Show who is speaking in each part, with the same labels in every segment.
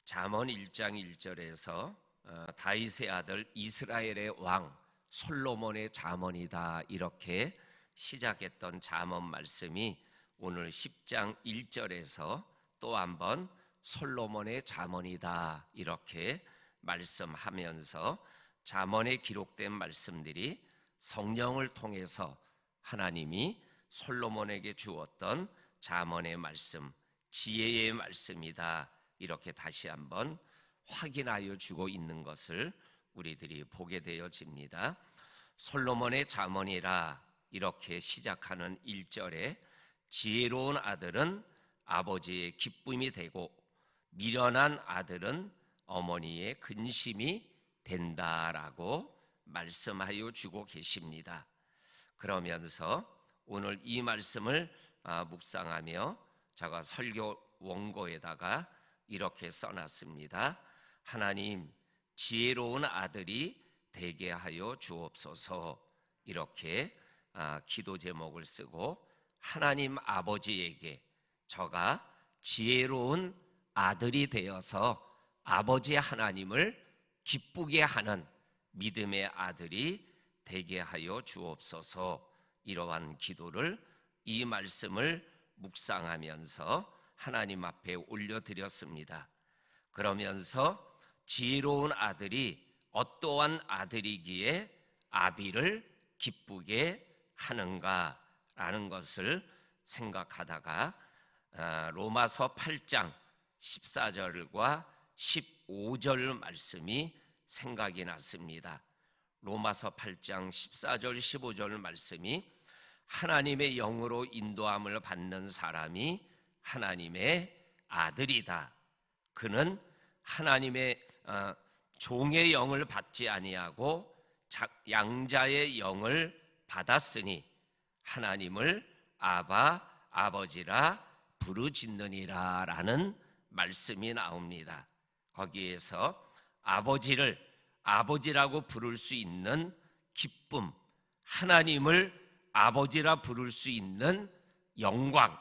Speaker 1: 잠언 1장 1절에서 다윗의 아들 이스라엘의 왕 솔로몬의 잠언이다 이렇게 시작했던 잠언 말씀이 오늘 10장 1절에서 또 한번 솔로몬의 잠언이다 이렇게 말씀하면서 잠언에 기록된 말씀들이 성령을 통해서 하나님이 솔로몬에게 주었던 잠언의 말씀, 지혜의 말씀이다 이렇게 다시 한번 확인하여 주고 있는 것을 우리들이 보게 되어집니다. 솔로몬의 잠언이라 이렇게 시작하는 1절에 지혜로운 아들은 아버지의 기쁨이 되고 미련한 아들은 어머니의 근심이 된다라고 말씀하여 주고 계십니다. 그러면서 오늘 이 말씀을 묵상하며 제가 설교 원고에다가 이렇게 써놨습니다. 하나님, 지혜로운 아들이 되게 하여 주옵소서. 이렇게 기도 제목을 쓰고 하나님 아버지에게 저가 지혜로운 아들이 되어서 아버지 하나님을 기쁘게 하는 믿음의 아들이 되게 하여 주옵소서. 이러한 기도를 이 말씀을 묵상하면서 하나님 앞에 올려드렸습니다. 그러면서 지혜로운 아들이 어떠한 아들이기에 아비를 기쁘게 하는가라는 것을 생각하다가 로마서 8장 14절과 15절 말씀이 생각이 났습니다. 로마서 8장 14절 15절 말씀이 하나님의 영으로 인도함을 받는 사람이 하나님의 아들이다. 그는 하나님의 종의 영을 받지 아니하고 양자의 영을 받았으니 하나님을 아바 아버지라 부르짖느니라 라는 말씀이 나옵니다. 거기에서 아버지를 아버지라고 부를 수 있는 기쁨, 하나님을 아버지라 부를 수 있는 영광,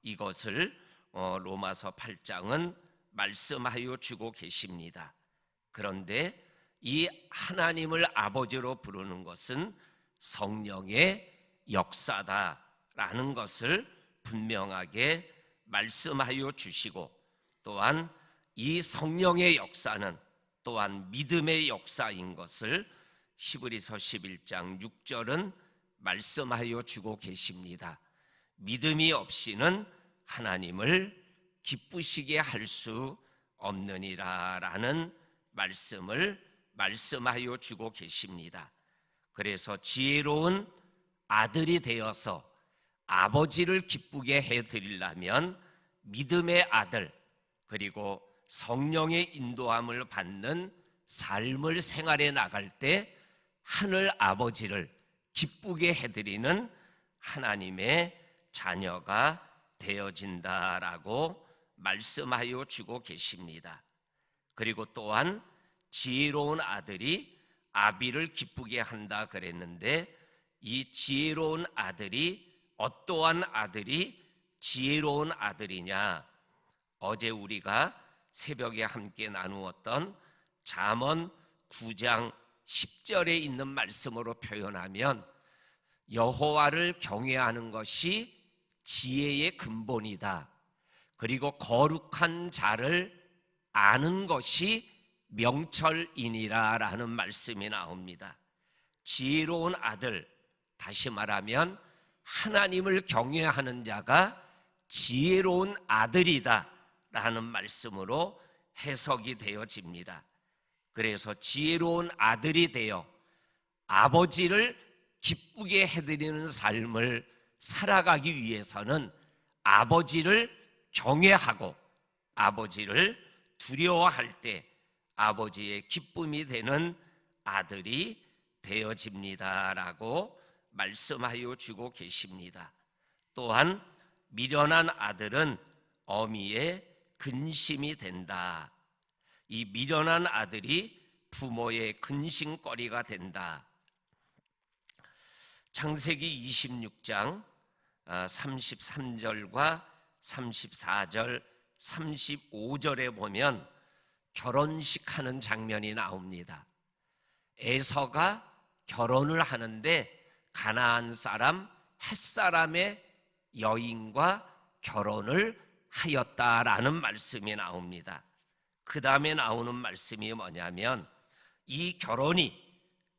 Speaker 1: 이것을 로마서 8장은 말씀하여 주고 계십니다. 그런데 이 하나님을 아버지로 부르는 것은 성령의 역사다라는 것을 분명하게 말씀하여 주시고, 또한 이 성령의 역사는 또한 믿음의 역사인 것을 히브리서 11장 6절은 말씀하여 주고 계십니다. 믿음이 없이는 하나님을 기쁘시게 할 수 없느니라 라는 말씀을 말씀하여 주고 계십니다. 그래서 지혜로운 아들이 되어서 아버지를 기쁘게 해드리려면 믿음의 아들 그리고 성령의 인도함을 받는 삶을 생활해 나갈 때 하늘 아버지를 기쁘게 해드리는 하나님의 자녀가 되어진다라고 말씀하여 주고 계십니다. 그리고 또한 지혜로운 아들이 아비를 기쁘게 한다 그랬는데, 이 지혜로운 아들이 어떠한 아들이 지혜로운 아들이냐? 어제 우리가 새벽에 함께 나누었던 잠언 9장 10절에 있는 말씀으로 표현하면 여호와를 경외하는 것이 지혜의 근본이다. 그리고 거룩한 자를 아는 것이 명철이니라 라는 말씀이 나옵니다. 지혜로운 아들, 다시 말하면 하나님을 경외하는 자가 지혜로운 아들이다 라는 말씀으로 해석이 되어집니다. 그래서 지혜로운 아들이 되어 아버지를 기쁘게 해드리는 삶을 살아가기 위해서는 아버지를 경외하고 아버지를 두려워할 때 아버지의 기쁨이 되는 아들이 되어집니다라고 말씀하여 주고 계십니다. 또한 미련한 아들은 어미의 근심이 된다. 이 미련한 아들이 부모의 근심거리가 된다. 창세기 26장 33절과 34절, 35절에 보면 결혼식 하는 장면이 나옵니다. 에서가 결혼을 하는데 가나안 사람 헷사람의 여인과 결혼을 하였다라는 말씀이 나옵니다. 그 다음에 나오는 말씀이 뭐냐면 이 결혼이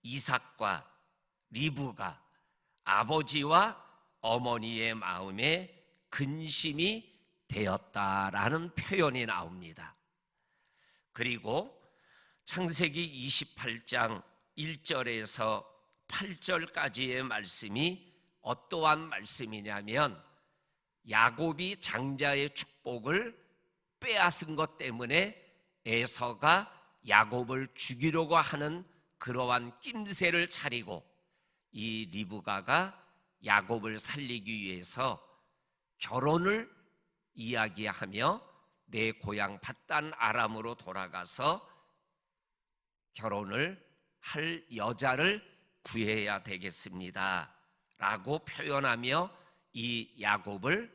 Speaker 1: 이삭과 리브가 아버지와 어머니의 마음에 근심이 되었다라는 표현이 나옵니다. 그리고 창세기 28장 1절에서 8절까지의 말씀이 어떠한 말씀이냐면 야곱이 장자의 축복을 빼앗은 것 때문에 에서가 야곱을 죽이려고 하는 그러한 낌새를 차리고 이 리브가가 야곱을 살리기 위해서 결혼을 이야기하며 내 고향 밧단 아람으로 돌아가서 결혼을 할 여자를 구해야 되겠습니다 라고 표현하며 이 야곱을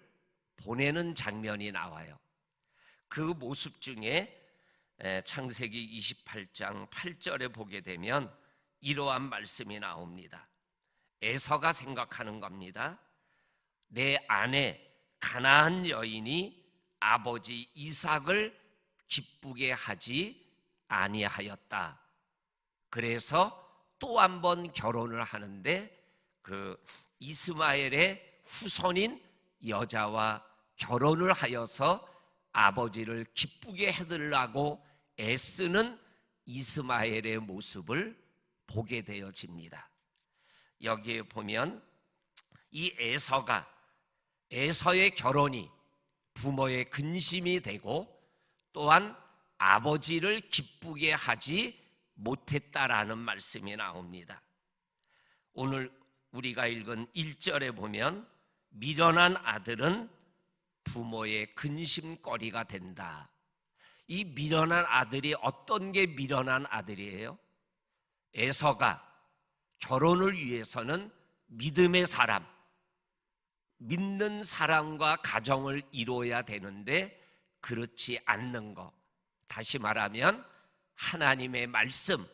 Speaker 1: 보내는 장면이 나와요. 그 모습 중에 창세기 28장 8절에 보게 되면 이러한 말씀이 나옵니다. 에서가 생각하는 겁니다. 내 아내 가나안 여인이 아버지 이삭을 기쁘게 하지 아니하였다. 그래서 또 한 번 결혼을 하는데 그 이스마엘의 후손인 여자와 결혼을 하여서 아버지를 기쁘게 해드리려고 애쓰는 이스마엘의 모습을 보게 되어집니다. 여기에 보면 이 에서의 결혼이 부모의 근심이 되고 또한 아버지를 기쁘게 하지 못했다라는 말씀이 나옵니다. 오늘 우리가 읽은 1절에 보면 미련한 아들은 부모의 근심거리가 된다. 이 미련한 아들이 어떤 게 미련한 아들이에요? 에서가 결혼을 위해서는 믿음의 사람, 믿는 사람과 가정을 이루어야 되는데 그렇지 않는 것. 다시 말하면 하나님의 말씀,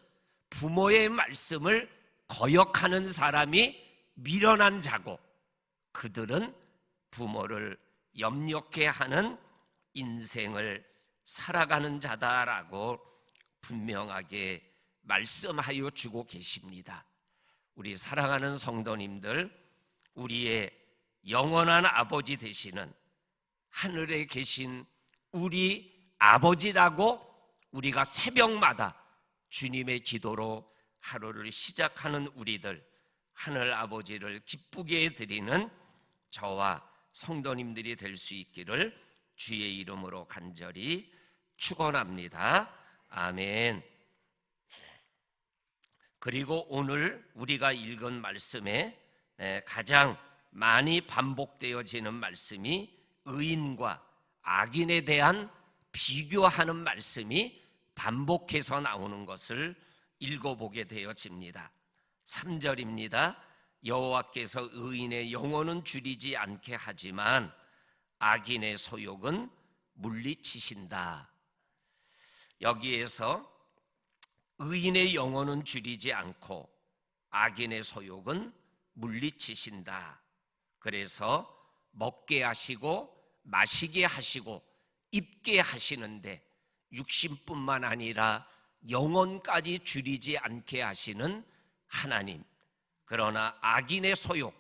Speaker 1: 부모의 말씀을 거역하는 사람이 미련한 자고 그들은 부모를 염려케 하는 인생을 살아가는 자다라고 분명하게 말씀하여 주고 계십니다. 우리 사랑하는 성도님들, 우리의 영원한 아버지 되시는 하늘에 계신 우리 아버지라고 우리가 새벽마다 주님의 기도로 하루를 시작하는 우리들, 하늘 아버지를 기쁘게 드리는 저와 성도님들이 될 수 있기를 주의 이름으로 간절히 축원합니다. 아멘. 그리고 오늘 우리가 읽은 말씀에 가장 많이 반복되어지는 말씀이 의인과 악인에 대한 비교하는 말씀이 반복해서 나오는 것을 읽어보게 되어집니다. 3절입니다. 여호와께서 의인의 영혼은 줄이지 않게 하지만 악인의 소욕은 물리치신다. 여기에서 의인의 영혼은 줄이지 않고 악인의 소욕은 물리치신다. 그래서 먹게 하시고 마시게 하시고 입게 하시는데 육신뿐만 아니라 영혼까지 줄이지 않게 하시는 하나님. 그러나 악인의 소욕,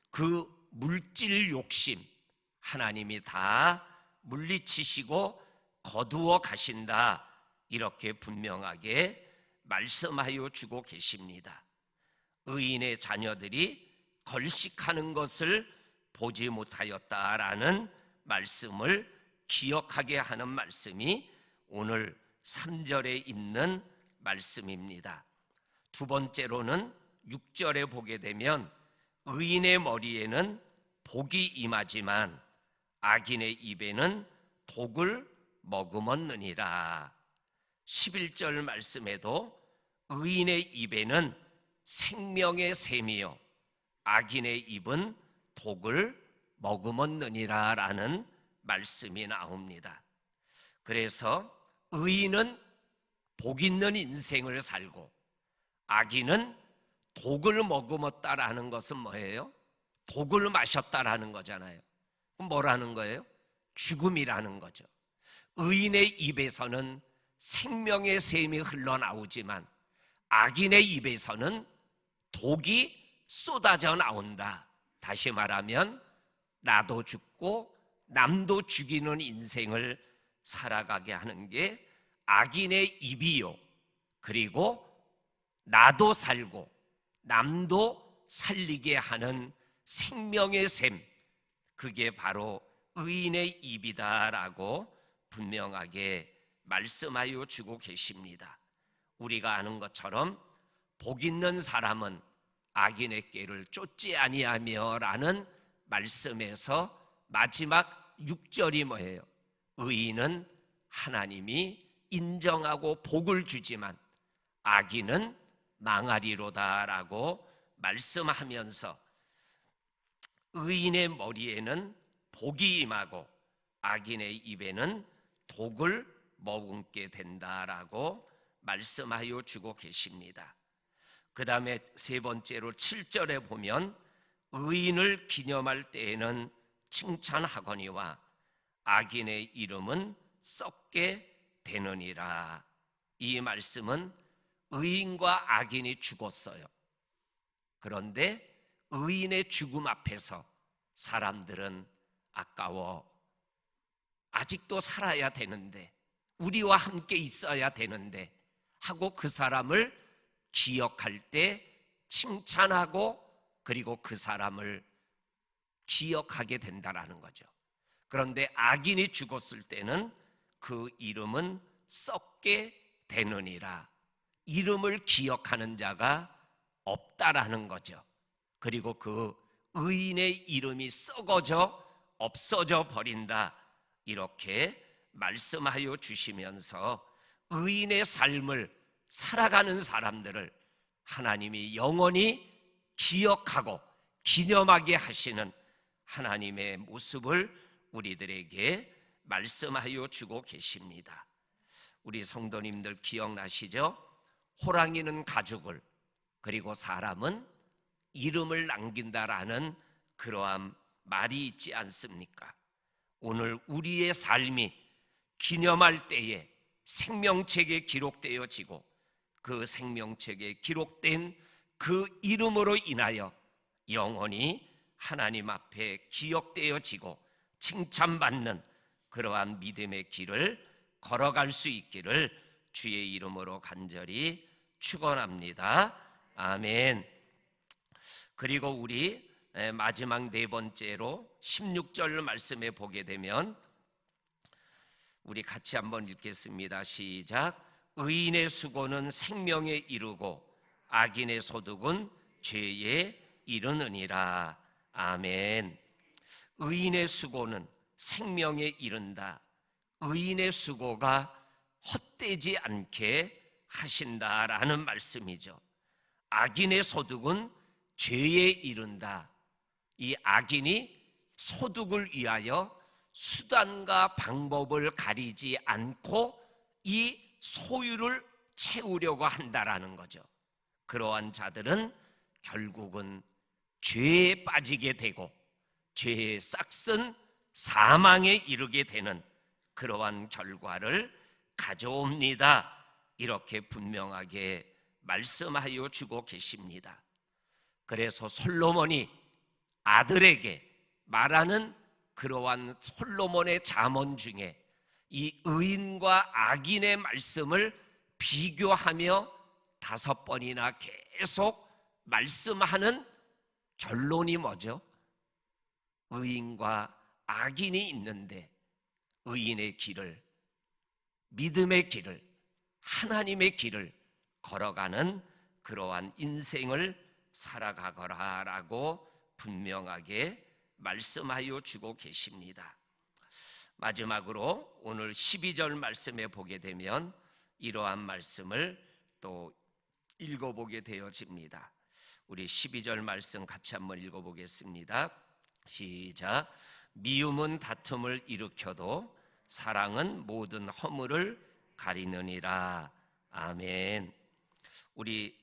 Speaker 1: 그 물질 욕심 하나님이 다 물리치시고 거두어 가신다. 이렇게 분명하게 말씀하여 주고 계십니다. 의인의 자녀들이 걸식하는 것을 보지 못하였다라는 말씀을 기억하게 하는 말씀이 오늘 3절에 있는 말씀입니다. 두 번째로는 6절에 보게 되면 의인의 머리에는 복이 임하지만 악인의 입에는 독을 머금었느니라. 11절 말씀에도 의인의 입에는 생명의 샘이요 악인의 입은 독을 머금었느니라 라는 말씀이 나옵니다. 그래서 의인은 복 있는 인생을 살고 악인은 독을 머금었다라는 것은 뭐예요? 독을 마셨다라는 거잖아요. 그럼 뭐라는 거예요? 죽음이라는 거죠. 의인의 입에서는 생명의 샘이 흘러나오지만 악인의 입에서는 독이 쏟아져 나온다. 다시 말하면 나도 죽고 남도 죽이는 인생을 살아가게 하는 게 악인의 입이요, 그리고 나도 살고 남도 살리게 하는 생명의 샘, 그게 바로 의인의 입이다라고 분명하게 말씀하여 주고 계십니다. 우리가 아는 것처럼 복 있는 사람은 악인의 꾀를 쫓지 아니하며 라는 말씀에서 마지막 6절이 뭐예요? 의인은 하나님이 인정하고 복을 주지만 악인은 망하리로다라고 말씀하면서 의인의 머리에는 복이 임하고 악인의 입에는 독을 머금게 된다라고 말씀하여 주고 계십니다. 그 다음에 세 번째로 7절에 보면 의인을 기념할 때에는 칭찬하거니와 악인의 이름은 썩게 되느니라. 이 말씀은 의인과 악인이 죽었어요. 그런데 의인의 죽음 앞에서 사람들은 아까워, 아직도 살아야 되는데, 우리와 함께 있어야 되는데 하고 그 사람을 기억할 때 칭찬하고 그리고 그 사람을 기억하게 된다라는 거죠. 그런데 악인이 죽었을 때는 그 이름은 썩게 되느니라. 이름을 기억하는 자가 없다라는 거죠. 그리고 그 의인의 이름이 썩어져 없어져 버린다, 이렇게 말씀하여 주시면서 의인의 삶을 살아가는 사람들을 하나님이 영원히 기억하고 기념하게 하시는 하나님의 모습을 우리들에게 말씀하여 주고 계십니다. 우리 성도님들 기억나시죠? 호랑이는 가죽을, 그리고 사람은 이름을 남긴다라는 그러한 말이 있지 않습니까? 오늘 우리의 삶이 기념할 때에 생명책에 기록되어지고 그 생명책에 기록된 그 이름으로 인하여 영원히 하나님 앞에 기억되어지고 칭찬받는 그러한 믿음의 길을 걸어갈 수 있기를 주의 이름으로 간절히 축원합니다. 아멘. 그리고 우리 마지막 네 번째로 16절 말씀에 보게 되면 우리 같이 한번 읽겠습니다. 시작. 의인의 수고는 생명에 이르고 악인의 소득은 죄에 이르느니라. 아멘. 의인의 수고는 생명에 이른다. 의인의 수고가 헛되지 않게 하신다라는 말씀이죠. 악인의 소득은 죄에 이른다. 이 악인이 소득을 위하여 수단과 방법을 가리지 않고 이 소유를 채우려고 한다라는 거죠. 그러한 자들은 결국은 죄에 빠지게 되고 죄의 싹슨 사망에 이르게 되는 그러한 결과를 가져옵니다. 이렇게 분명하게 말씀하여 주고 계십니다. 그래서 솔로몬이 아들에게 말하는 그러한 솔로몬의 잠언 중에 이 의인과 악인의 말씀을 비교하며 5번이나 계속 말씀하는 결론이 뭐죠? 의인과 악인이 있는데 의인의 길을, 믿음의 길을, 하나님의 길을 걸어가는 그러한 인생을 살아가거라라고 분명하게 말씀하여 주고 계십니다. 마지막으로 오늘 12절 말씀에 보게 되면 이러한 말씀을 또 읽어보게 되어집니다. 우리 12절 말씀 같이 한번 읽어보겠습니다. 시작. 미움은 다툼을 일으켜도 사랑은 모든 허물을 가리느니라. 아멘. 우리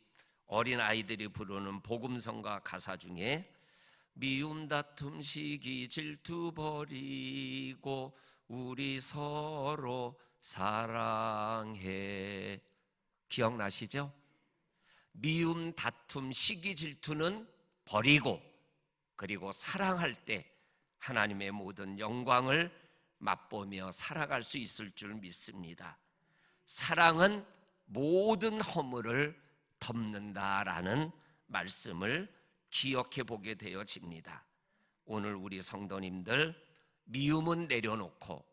Speaker 1: 어린 아이들이 부르는 복음성가 가사 중에 미움 다툼 시기 질투 버리고 우리 서로 사랑해. 기억나시죠? 미움 다툼 시기 질투는 버리고, 그리고 사랑할 때 하나님의 모든 영광을 맛보며 살아갈 수 있을 줄 믿습니다. 사랑은 모든 허물을 덮는다라는 말씀을 기억해 보게 되어집니다. 오늘 우리 성도님들, 미움은 내려놓고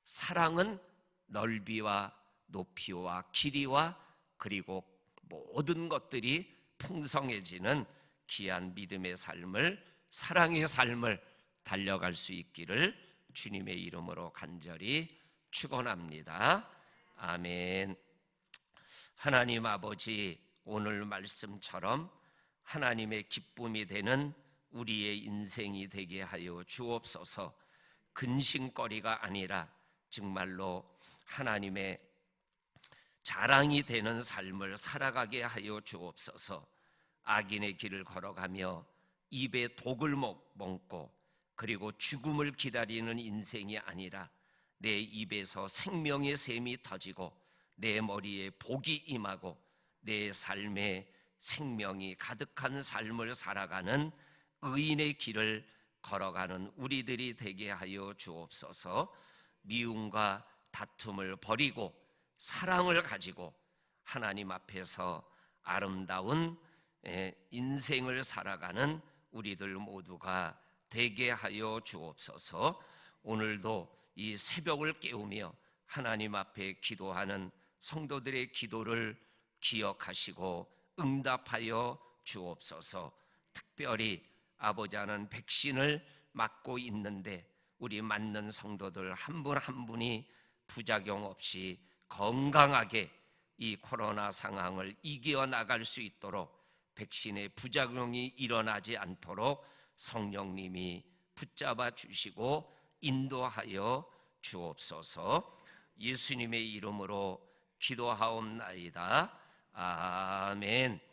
Speaker 1: 사랑은 넓이와 높이와 길이와 그리고 모든 것들이 풍성해지는 귀한 믿음의 삶을, 사랑의 삶을 달려갈 수 있기를 주님의 이름으로 간절히 축원합니다. 아멘. 하나님 아버지, 오늘 말씀처럼 하나님의 기쁨이 되는 우리의 인생이 되게 하여 주옵소서. 근심거리가 아니라 정말로 하나님의 자랑이 되는 삶을 살아가게 하여 주옵소서. 악인의 길을 걸어가며 입에 독을 먹고 그리고 죽음을 기다리는 인생이 아니라 내 입에서 생명의 샘이 터지고 내 머리에 복이 임하고 내 삶에 생명이 가득한 삶을 살아가는 의인의 길을 걸어가는 우리들이 되게 하여 주옵소서. 미움과 다툼을 버리고 사랑을 가지고 하나님 앞에서 아름다운 인생을 살아가는 우리들 모두가 되게 하여 주옵소서. 오늘도 이 새벽을 깨우며 하나님 앞에 기도하는 성도들의 기도를 기억하시고 응답하여 주옵소서. 특별히 아버지 하나님 백신을 맞고 있는데 우리 맞는 성도들 한 분 한 분이 부작용 없이 건강하게 이 코로나 상황을 이겨나갈 수 있도록 백신의 부작용이 일어나지 않도록 성령님이 붙잡아 주시고 인도하여 주옵소서. 예수님의 이름으로 기도하옵나이다. 아멘.